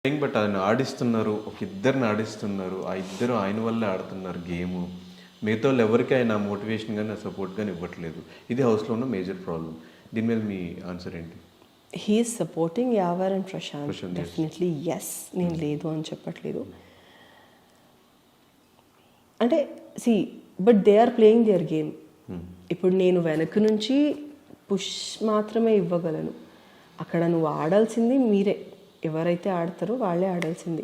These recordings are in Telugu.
బట్ ఆయన ఆడిస్తున్నారు, ఒక ఇద్దరిని ఆడిస్తున్నారు, ఆ ఇద్దరు ఆయన వల్లే ఆడుతున్నారు గేమ్. మిగతా వాళ్ళు ఎవరికి ఆయన మోటివేషన్ కానీ సపోర్ట్ కానీ ఇవ్వట్లేదు. ఇది హౌస్లో ఉన్న మేజర్ ప్రాబ్లం. దీని మీద మీ ఆన్సర్ ఏంటి? He's supporting Yawar and Prashanth. Prashanth, yes. Definitely yes. నేను లేదు అని చెప్పట్లేదు. అంటే see but they are playing their game. ఇప్పుడు నేను వెనక నుంచి పుష్ మాత్రమే ఇవ్వగలను. అక్కడ నువ్వు ఆడాల్సింది మీరే, ఎవరైతే ఆడతారో వాళ్ళే ఆడాల్సింది.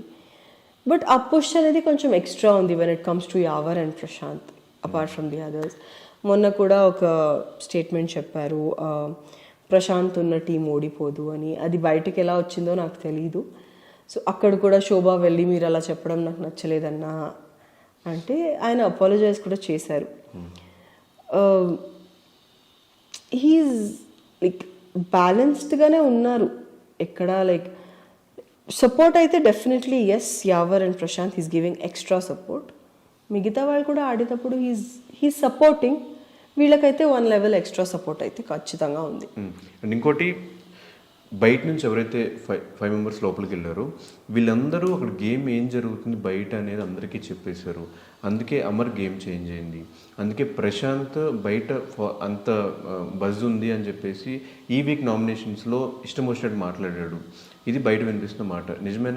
బట్ ఆ పుష్ అనేది కొంచెం ఎక్స్ట్రా ఉంది when it comes to Yawar and Prashanth apart from the others. మొన్న కూడా ఒక స్టేట్మెంట్ చెప్పారు, ప్రశాంత్ ఉన్న టీం ఓడిపోదు అని. అది బయటకు ఎలా వచ్చిందో నాకు తెలీదు. సో అక్కడ కూడా శోభ వెళ్ళి మీరు అలా చెప్పడం నాకు నచ్చలేదన్నా అంటే ఆయన అపాలజైజ్ కూడా చేశారు. హీఈస్ లైక్ బ్యాలెన్స్డ్గానే ఉన్నారు. ఎక్కడ లైక్ సపోర్ట్ అయితే definitely yes, Yawar and Prashanth he's giving extra support. మిగతా వాళ్ళు కూడా ఆడేటప్పుడు హీస్ సపోర్టింగ్. వీళ్ళకైతే 1 level ఎక్స్ట్రా సపోర్ట్ అయితే ఖచ్చితంగా ఉంది. అండ్ ఇంకోటి, బయట నుంచి ఎవరైతే ఫైవ్ మెంబర్స్ లోపలికి వెళ్ళారో వీళ్ళందరూ అక్కడ గేమ్ ఏం జరుగుతుంది బయట అనేది అందరికీ చెప్పేశారు. అందుకే అమర్ గేమ్ చేంజ్ అయింది. అందుకే ప్రశాంత్ బయట అంత బజ్ ఉంది అని చెప్పేసి ఈ వీక్ నామినేషన్స్లో ఇష్టం వచ్చినట్టు మాట్లాడాడు. ఇది బయట వినిపిస్తున్న మాట. నిజమేనా?